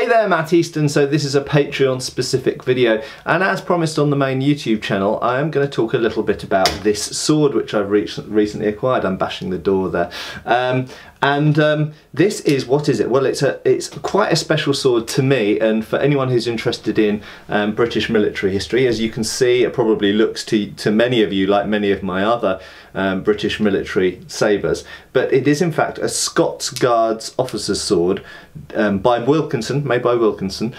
there, Matt Easton. So this is a Patreon specific video, and as promised on the main YouTube channel, I am going to talk a little bit about this sword which I've recently acquired. I'm bashing the door there. This is, what is it? Well, it's quite a special sword to me, and for anyone who's interested in British military history. As you can see, it probably looks to many of you like many of my other British military sabres, but it is in fact a Scots Guards officer's sword made by Wilkinson,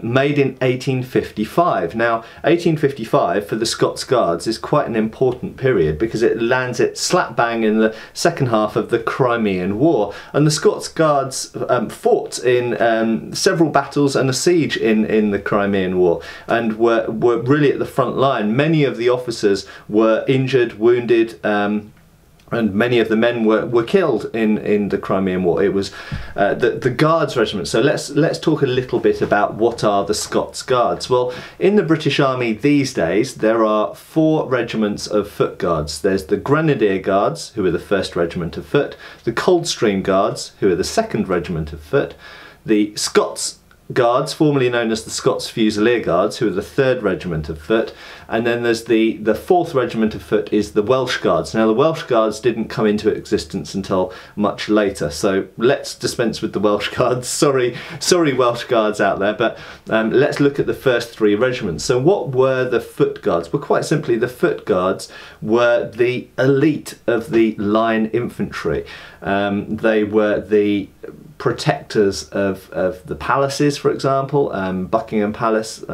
made in 1855. Now, 1855 for the Scots Guards is quite an important period because it lands it slap bang in the second half of the Crimean War, and the Scots Guards fought in several battles and a siege in the Crimean War, and were really at the front line. Many of the officers were injured, wounded, and many of the men were killed in the Crimean War. It was the Guards regiment. So let's talk a little bit about what are the Scots Guards. Well, in the British Army these days, there are 4 regiments of foot guards. There's the Grenadier Guards, who are the 1st Regiment of Foot, the Coldstream Guards, who are the 2nd Regiment of Foot, the Scots Guards, formerly known as the Scots Fusilier Guards, who are the 3rd Regiment of Foot, and then there's the 4th Regiment of Foot is the Welsh Guards. Now, the Welsh Guards didn't come into existence until much later, so let's dispense with the Welsh Guards. Sorry Welsh Guards out there, but let's look at the first 3 regiments. So what were the Foot Guards? Well, quite simply, the Foot Guards were the elite of the line infantry. They were the protectors of the palaces, for example, Buckingham Palace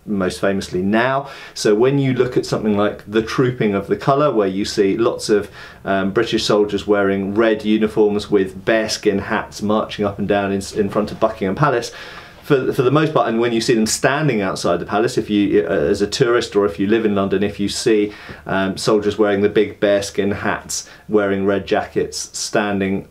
most famously now. So when you look at something like the Trooping of the Colour, where you see lots of British soldiers wearing red uniforms with bearskin hats marching up and down in front of Buckingham Palace, for the most part, and when you see them standing outside the palace, if you, as a tourist, or if you live in London, if you see soldiers wearing the big bearskin hats, wearing red jackets, standing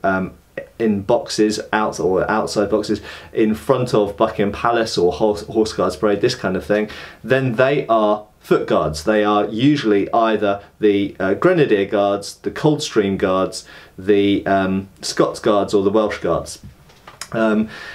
in boxes, outside boxes, in front of Buckingham Palace or Horse Guards Parade, this kind of thing, then they are Foot Guards. They are usually either the Grenadier Guards, the Coldstream Guards, the Scots Guards, or the Welsh Guards.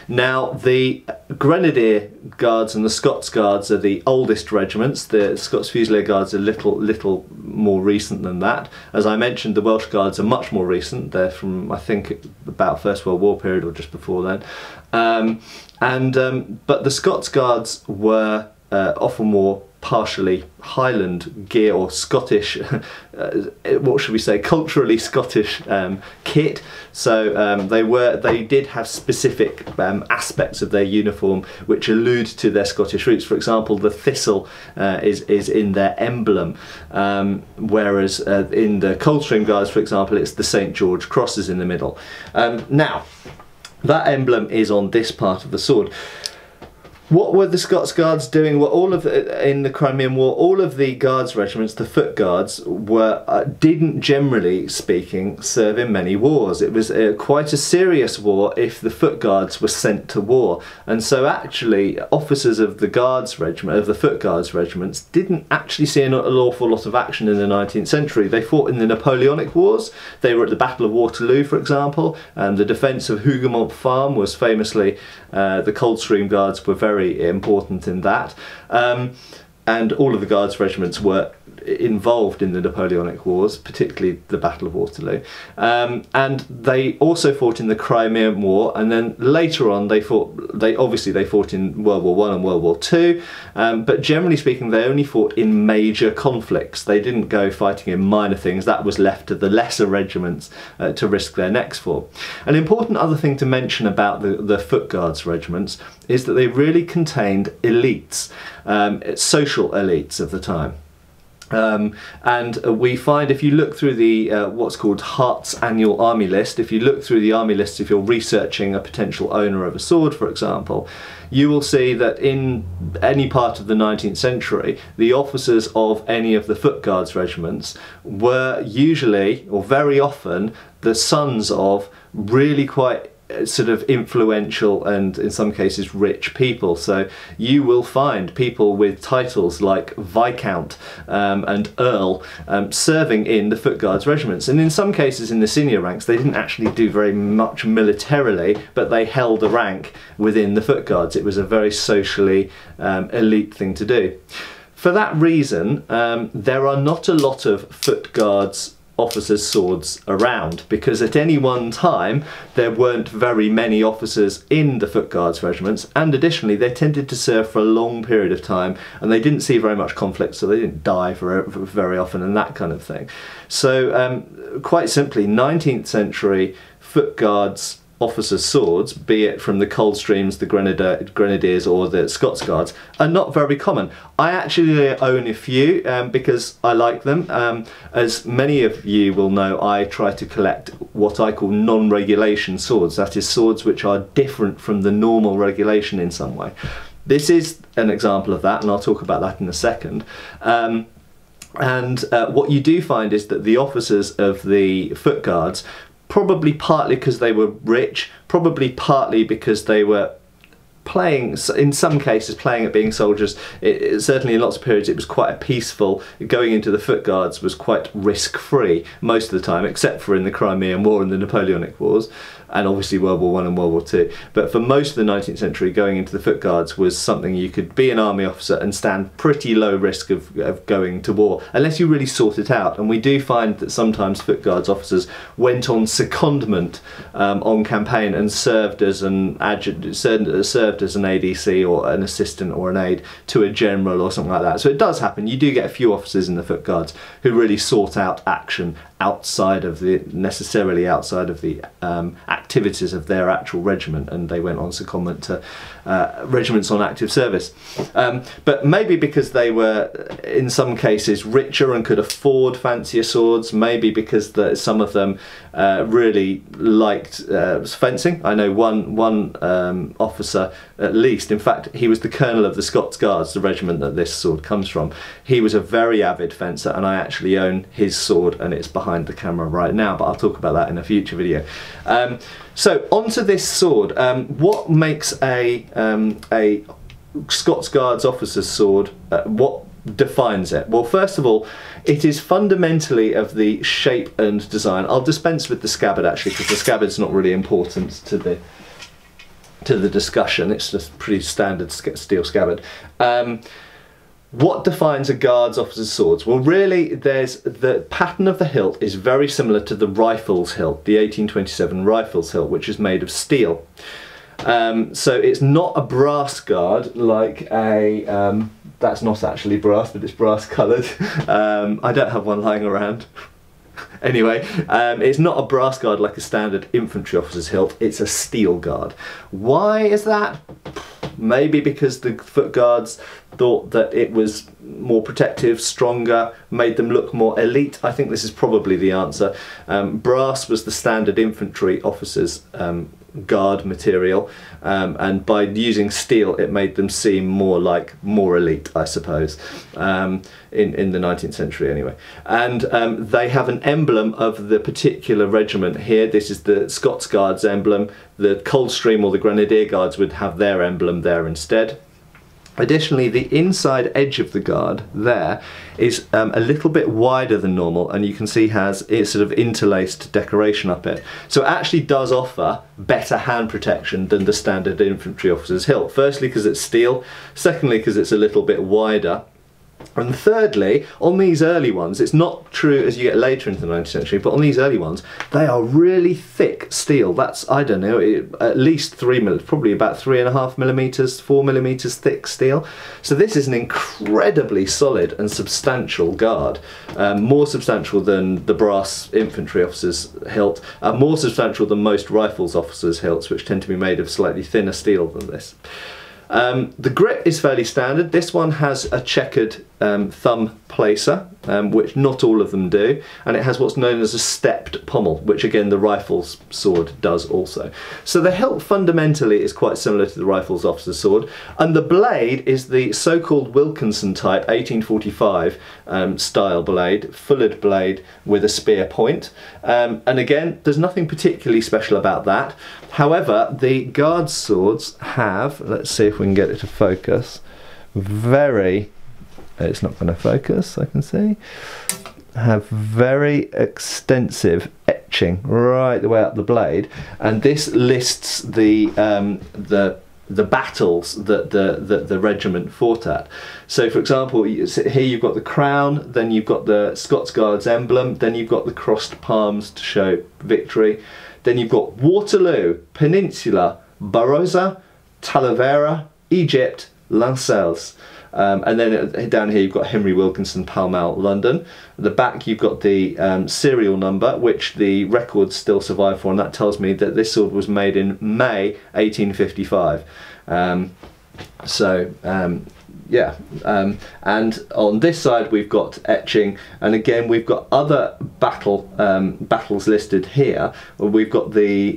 Now, the Grenadier Guards and the Scots Guards are the oldest regiments. The Scots Fusilier Guards are little more recent than that. As I mentioned, the Welsh Guards are much more recent. They're from, I think, about First World War period or just before then. But the Scots Guards were often more partially Highland gear, or Scottish, what should we say, culturally Scottish kit. So they did have specific aspects of their uniform which allude to their Scottish roots. For example, the thistle is in their emblem, whereas in the Coldstream Guards, for example, it's the St. George crosses in the middle. Now, that emblem is on this part of the sword. What were the Scots Guards doing? Well, in the Crimean War, all of the Guards regiments, the Foot Guards, didn't, generally speaking, serve in many wars. It was quite a serious war if the Foot Guards were sent to war, and so actually officers of the Guards regiment, of the Foot Guards regiments, didn't actually see an awful lot of action in the 19th century. They fought in the Napoleonic Wars. They were at the Battle of Waterloo, for example, and the defence of Hougoumont Farm was famously, the Coldstream Guards were very important in that, and all of the Guards regiments were involved in the Napoleonic Wars, particularly the Battle of Waterloo, and they also fought in the Crimean War, and then later on they fought in World War I and World War II, but generally speaking they only fought in major conflicts. They didn't go fighting in minor things. That was left to the lesser regiments to risk their necks for. An important other thing to mention about the Foot Guards regiments is that they really contained elites, social elites of the time. And we find, if you look through the what's called Hart's Annual Army List, if you look through the army list, if you're researching a potential owner of a sword, for example, you will see that in any part of the 19th century, the officers of any of the Foot Guards regiments were usually, or very often, the sons of really quite sort of influential and in some cases rich people. So you will find people with titles like Viscount and Earl serving in the Foot Guards regiments, and in some cases in the senior ranks they didn't actually do very much militarily, but they held a rank within the Foot Guards. It was a very socially elite thing to do. For that reason, there are not a lot of Foot Guards officers' swords around, because at any one time there weren't very many officers in the Foot Guards regiments, and additionally they tended to serve for a long period of time and they didn't see very much conflict, so they didn't die for very often and that kind of thing. So quite simply, 19th century Foot Guards officers' swords, be it from the Coldstreams, the Grenadiers or the Scots Guards, are not very common. I actually own a few because I like them. As many of you will know, I try to collect what I call non-regulation swords, that is swords which are different from the normal regulation in some way. This is an example of that, and I'll talk about that in a second. What you do find is that the officers of the Foot Guards, probably partly because they were rich, probably partly because they were playing, in some cases, playing at being soldiers. Certainly in lots of periods it was quite a peaceful, going into the Foot Guards was quite risk-free most of the time, except for in the Crimean War and the Napoleonic Wars, and obviously World War I and World War II. But for most of the 19th century, going into the Foot Guards was something you could be an army officer and stand pretty low risk of going to war, unless you really sort it out. And we do find that sometimes Foot Guards officers went on secondment on campaign and served as an served as an ADC or an assistant or an aide to a general or something like that. So it does happen. You do get a few officers in the Foot Guards who really sort out action outside of the activities of their actual regiment, and they went on secondment to regiments on active service. But maybe because they were in some cases richer and could afford fancier swords, maybe because some of them really liked fencing. I know one officer at least, in fact he was the colonel of the Scots Guards, the regiment that this sword comes from. He was a very avid fencer, and I actually own his sword, and it's behind the camera right now, but I'll talk about that in a future video. So onto this sword. What makes a Scots Guards officer's sword, what defines it? Well, first of all, it is fundamentally of the shape and design. I'll dispense with the scabbard actually, because the scabbard's not really important to the discussion. It's just pretty standard steel scabbard. What defines a Guards officer's swords? Well, really, the pattern of the hilt is very similar to the rifle's hilt, the 1827 rifle's hilt, which is made of steel. So it's not a brass guard like a, that's not actually brass, but it's brass coloured. I don't have one lying around. Anyway, it's not a brass guard like a standard infantry officer's hilt, it's a steel guard. Why is that? Maybe because the Foot Guards thought that it was more protective, stronger, made them look more elite. I think this is probably the answer. Brass was the standard infantry officer's guard material, and by using steel it made them seem more elite, I suppose, in the 19th century anyway. And they have an emblem of the particular regiment here. This is the Scots Guards emblem. The Coldstream or the Grenadier Guards would have their emblem there instead. Additionally, the inside edge of the guard there is a little bit wider than normal, and you can see has its sort of interlaced decoration up it. So it actually does offer better hand protection than the standard infantry officer's hilt. Firstly, because it's steel. Secondly, because it's a little bit wider. And thirdly, on these early ones, it's not true as you get later into the 19th century, but on these early ones, they are really thick steel. That's, I don't know, at least 3 mm, probably about 3.5 millimeters, 4 millimeters thick steel. So this is an incredibly solid and substantial guard, more substantial than the brass infantry officer's hilt, more substantial than most rifles officers' hilts, which tend to be made of slightly thinner steel than this. The grip is fairly standard. This one has a checkered thumb placer, which not all of them do, and it has what's known as a stepped pommel, which again the rifle's sword does also. So the hilt fundamentally is quite similar to the rifle's officer's sword, and the blade is the so-called Wilkinson type 1845 style blade, fullered blade with a spear point, and again there's nothing particularly special about that. However, the Guards swords have, let's see if we can get it to focus, it's not going to focus, I can see, have very extensive etching right the way up the blade, and this lists the battles that the regiment fought at. So for example, here you've got the crown, then you've got the Scots Guards emblem, then you've got the crossed palms to show victory, then you've got Waterloo, Peninsula, Barossa, Talavera, Egypt, Lancels. And then down here you've got Henry Wilkinson, Pall Mall, London. At the back you've got the serial number, which the records still survive for, and that tells me that this sword was made in May 1855. Yeah, and on this side we've got etching, and again we've got other battles listed here. We've got the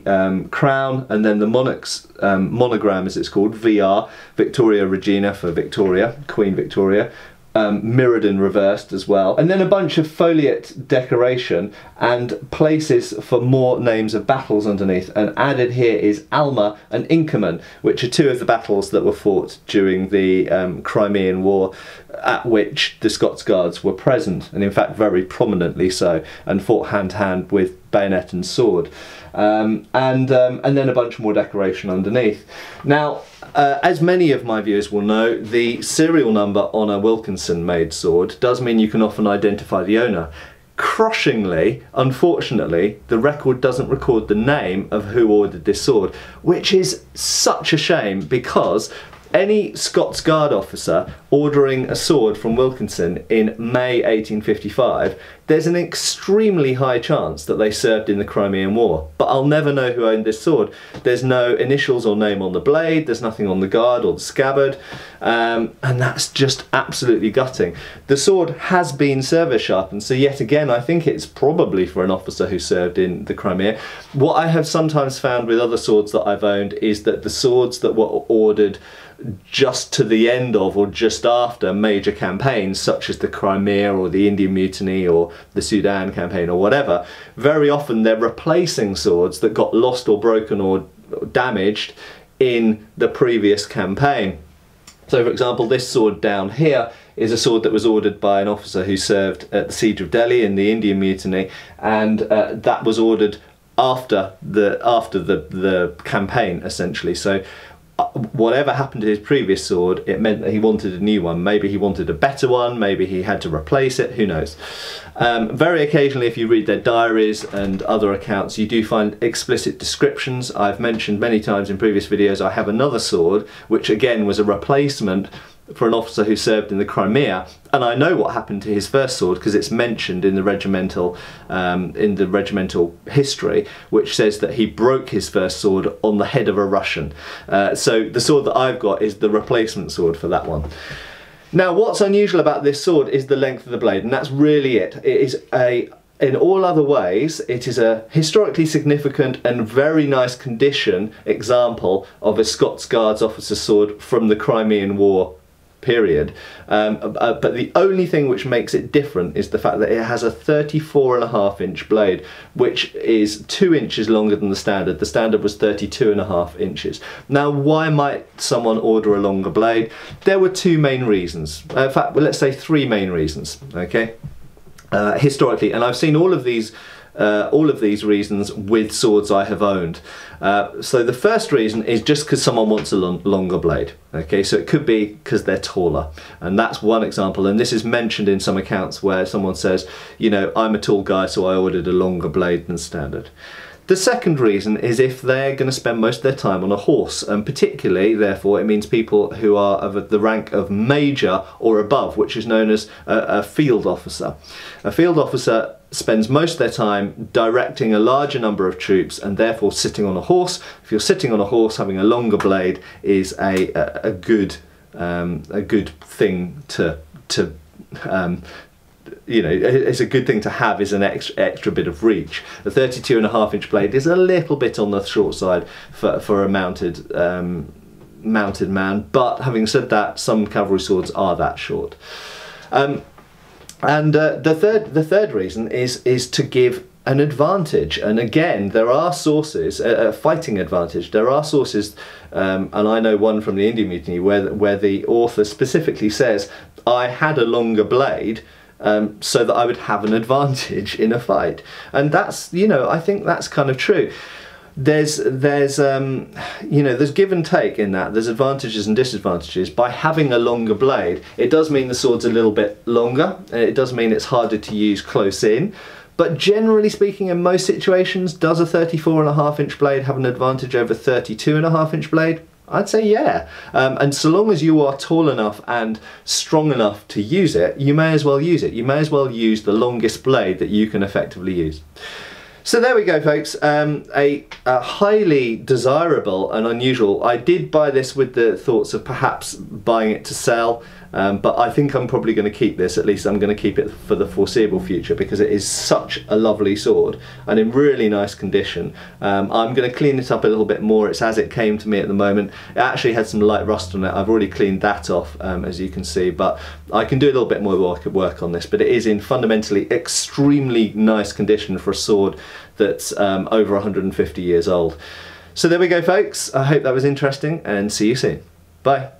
crown, and then the monarch's monogram, as it's called, VR, Victoria Regina for Victoria, Queen Victoria, mirrored and reversed as well, and then a bunch of foliate decoration and places for more names of battles underneath, and added here is Alma and Inkerman, which are two of the battles that were fought during the Crimean War, at which the Scots Guards were present, and in fact very prominently so, and fought hand to hand with bayonet and sword, and then a bunch more decoration underneath. Now, as many of my viewers will know, the serial number on a Wilkinson made sword does mean you can often identify the owner. Crushingly, unfortunately, the record doesn't record the name of who ordered this sword, which is such a shame, because any Scots Guard officer ordering a sword from Wilkinson in May 1855, there's an extremely high chance that they served in the Crimean War. But I'll never know who owned this sword. There's no initials or name on the blade, there's nothing on the guard or the scabbard, and that's just absolutely gutting. The sword has been service sharpened, so yet again I think it's probably for an officer who served in the Crimea. What I have sometimes found with other swords that I've owned is that the swords that were ordered just to the end of or just after major campaigns such as the Crimea or the Indian Mutiny or the Sudan campaign or whatever, very often they're replacing swords that got lost or broken or damaged in the previous campaign. So for example, this sword down here is a sword that was ordered by an officer who served at the Siege of Delhi in the Indian Mutiny, and that was ordered after the campaign essentially. So whatever happened to his previous sword, it meant that he wanted a new one. Maybe he wanted a better one, maybe he had to replace it, who knows. Very occasionally, if you read their diaries and other accounts, you do find explicit descriptions. I've mentioned many times in previous videos I have another sword which again was a replacement for an officer who served in the Crimea, and I know what happened to his first sword because it's mentioned in the regimental history, which says that he broke his first sword on the head of a Russian. So the sword that I've got is the replacement sword for that one. Now, what's unusual about this sword is the length of the blade, and that's really it. It is in all other ways, it is a historically significant and very nice condition example of a Scots Guards officer's sword from the Crimean War period, but the only thing which makes it different is the fact that it has a 34.5-inch blade, which is 2 inches longer than the standard. The standard was 32.5 inches. Now, why might someone order a longer blade? There were two main reasons. In fact, well, let's say three main reasons. Okay, historically, and I've seen all of these reasons with swords I have owned. So the first reason is just because someone wants a longer blade. Okay, so it could be because they're taller, and that's one example, and this is mentioned in some accounts where someone says, you know, I'm a tall guy so I ordered a longer blade than standard. The second reason is if they're going to spend most of their time on a horse, and particularly, therefore, it means people who are of the rank of major or above, which is known as a field officer. A field officer spends most of their time directing a larger number of troops and therefore sitting on a horse. If you're sitting on a horse, having a longer blade is a good thing to you know, it's a good thing to have, is an extra bit of reach. The 32.5-inch blade is a little bit on the short side for a mounted man, but having said that, some cavalry swords are that short. The third reason is to give an advantage, and again, there are sources, a fighting advantage. There are sources, and I know one from the Indian Mutiny where the author specifically says, I had a longer blade so that I would have an advantage in a fight. And that's, you know, I think that's kind of true. There's you know, there's give and take in that. There's advantages and disadvantages. By having a longer blade, it does mean the sword's a little bit longer, and it does mean it's harder to use close in. But generally speaking, in most situations, does a 34.5-inch blade have an advantage over a 32.5-inch blade? I'd say yeah. And so long as you are tall enough and strong enough to use it, you may as well use it. You may as well use the longest blade that you can effectively use. So there we go, folks. A highly desirable and unusual. I did buy this with the thoughts of perhaps buying it to sell, but I think I'm probably going to keep this. At least I'm going to keep it for the foreseeable future, because it is such a lovely sword and in really nice condition. I'm going to clean it up a little bit more. It's as it came to me at the moment. It actually had some light rust on it. I've already cleaned that off, as you can see, but I can do a little bit more work on this. But it is in fundamentally extremely nice condition for a sword that's over 150 years old. So there we go, folks. I hope that was interesting, and see you soon. Bye.